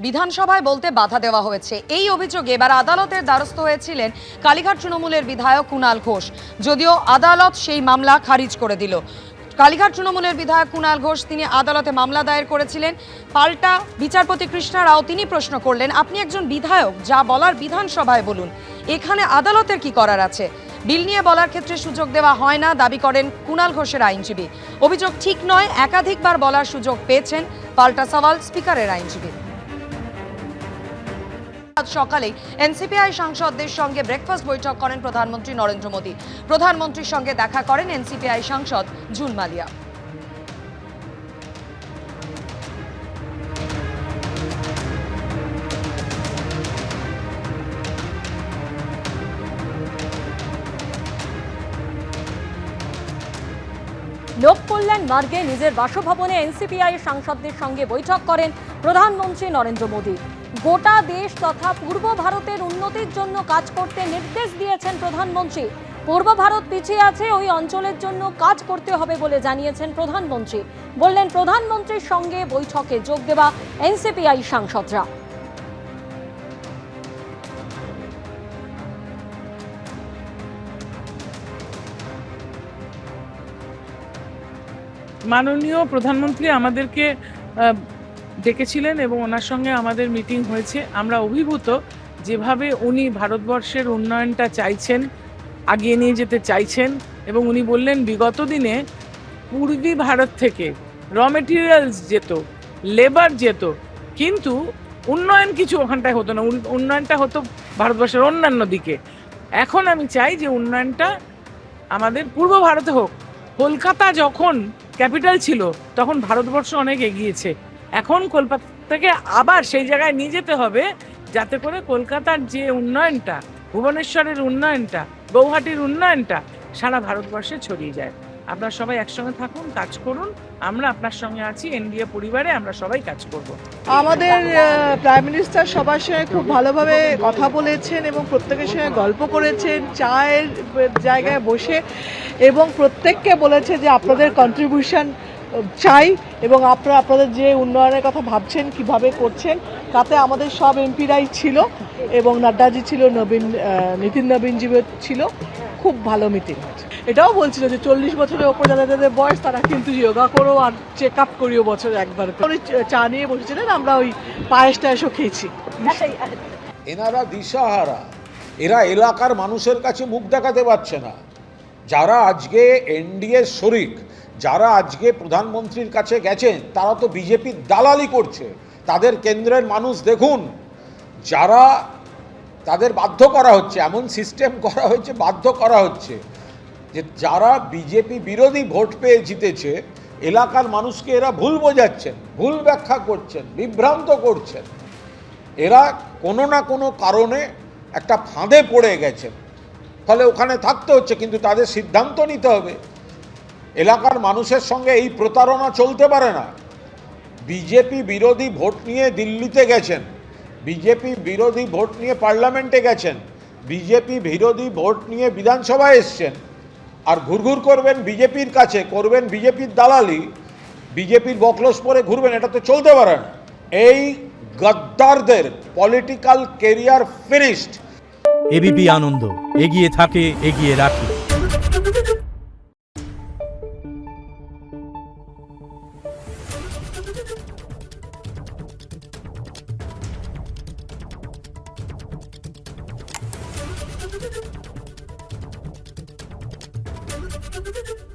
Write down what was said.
বিধানসভায় বলতে বাধা দেওয়া হয়েছে। এই অভিযোগে এবার আদালতের দ্বারস্থ হয়েছিলেন কালীঘাট তৃণমূলের বিধায়ক কুণাল ঘোষ, যদিও আদালত সেই মামলা খারিজ করে দিল। কালীঘাট তৃণমূলের বিধায়ক কুণাল ঘোষ তিনি আদালতে মামলা দায়ের করেছিলেন। পাল্টা বিচারপতি কৃষ্ণা রাও তিনি প্রশ্ন করলেন, আপনি একজন বিধায়ক, যা বলার বিধানসভায় বলুন, এখানে আদালতের কি করার আছে? বিল নিয়ে বলার ক্ষেত্রে সুযোগ দেওয়া হয় না দাবি করেন কুণাল ঘোষের আইনজীবী। অভিযোগ ঠিক নয়, একাধিকবার বলার সুযোগ পেয়েছেন, পাল্টা সওয়াল স্পিকারের আইনজীবী। আজ সকালে এনসিপিআই সাংসদদের সঙ্গে ব্রেকফাস্ট বৈঠক করেন প্রধানমন্ত্রী নরেন্দ্র মোদী। প্রধানমন্ত্রীর সঙ্গে দেখা করেন এনসিপিআই সাংসদ জুন মালিয়া। লোক কল্যাণ মার্গে নিজের বাসভবনে এনসিপিআই সাংসদদের সঙ্গে বৈঠক করেন প্রধানমন্ত্রী নরেন্দ্র মোদী। গোটা দেশ তথা পূর্ব ভারতের উন্নতির জন্য কাজ করতে নির্দেশ দিয়েছেন প্রধানমন্ত্রী। পূর্ব ভারত পিছিয়ে আছে, ওই অঞ্চলের জন্য কাজ করতে হবে বলে জানিয়েছেন প্রধানমন্ত্রী। বললেন প্রধানমন্ত্রীর সঙ্গে বৈঠকে যোগ দেওয়া এনসিপিআই সাংসদরা। মাননীয় প্রধানমন্ত্রী আমাদেরকে ডেকেছিলেন এবং ওনার সঙ্গে আমাদের মিটিং হয়েছে। আমরা অভিভূত যেভাবে উনি ভারতবর্ষের উন্নয়নটা চাইছেন, আগিয়ে নিয়ে যেতে চাইছেন। এবং উনি বললেন বিগত দিনে পূর্বী ভারত থেকে র মেটেরিয়ালস যেত, লেবার যেত, কিন্তু উন্নয়ন কিছু ওখানটায় হতো না, উন্নয়নটা হতো ভারতবর্ষের অন্যান্য দিকে। এখন আমি চাই যে উন্নয়নটা আমাদের পূর্ব ভারতে হোক। কলকাতা যখন ক্যাপিটাল ছিল তখন ভারতবর্ষ অনেক এগিয়েছে, এখন কলকাতাকে আবার সেই জায়গায় নিয়ে যেতে হবে যাতে করে কলকাতার যে উন্নয়নটা, ভুবনেশ্বরের উন্নয়নটা, গৌহাটির উন্নয়নটা সারা ভারতবর্ষে ছড়িয়ে যায়। আপনারা সবাই একসঙ্গে থাকুন, কাজ করুন, আমরা আপনার সঙ্গে আছি, এনডিএ পরিবারে আমরা সবাই কাজ করব। আমাদের প্রাইম মিনিস্টার সবার সঙ্গে খুব ভালোভাবে কথা বলেছেন এবং প্রত্যেকের সঙ্গে গল্প করেছেন চায়ের জায়গায় বসে, এবং প্রত্যেককে বলেছে যে আপনাদের কন্ট্রিবিউশন চাই এবং আপনারা আপনাদের যে উন্নয়নের কথা ভাবছেন কিভাবে করছেন, তাতে আমাদের সব এমপিরাই ছিল এবং নাড্ডাজি ছিল, নীতিন নবীনজি ছিল। খুব ভালো মিটিং। এটাও বলছিল যে 40 বছরের ওপর যাদের বয়স তারা কিন্তু যোগা করো আর চেক আপ করিও বছরে একবার। উনি চা নিয়ে বসেছিলেন, আমরা ওই পায়েস টায়েসও খেয়েছি। এনারা দিশাহারা, এরা এলাকার মানুষের কাছে মুখ দেখাতে পারছে না। যারা আজকে এনডিএর শরিক, যারা আজকে প্রধানমন্ত্রীর কাছে গেছেন, তারা তো বিজেপির দালালি করছে। তাদের কেন্দ্রের মানুষ দেখুন, যারা তাদের বাধ্য করা হচ্ছে, এমন সিস্টেম করা হয়েছে, বাধ্য করা হচ্ছে যে যারা বিজেপি বিরোধী ভোট পেয়ে জিতেছে, এলাকার মানুষকে এরা ভুল বোঝাচ্ছেন, ভুল ব্যাখ্যা করছেন, বিভ্রান্ত করছেন। এরা কোনো না কোনো কারণে একটা ফাঁদে পড়ে গেছেন, ফলে ওখানে থাকতে হচ্ছে। কিন্তু তাদের সিদ্ধান্ত নিতে হবে। এলাকার মানুষের সঙ্গে এই প্রতারণা চলতে পারে না। বিজেপি বিরোধী ভোট নিয়ে দিল্লিতে গেছেন, বিজেপি বিরোধী ভোট নিয়ে পার্লামেন্টে গেছেন, বিজেপি বিরোধী ভোট নিয়ে বিধানসভায় এসছেন, আর ঘুরঘুর করবেন বিজেপির কাছে, করবেন বিজেপির দালালি, বিজেপির বকলস পরে ঘুরবেন, এটা তো চলতে পারে না। এই গদ্দারদের পলিটিক্যাল কেরিয়ার ফিনিশড। এবিপি আনন্দ, এগিয়ে থাকে, এগিয়ে রাখে। Thank you.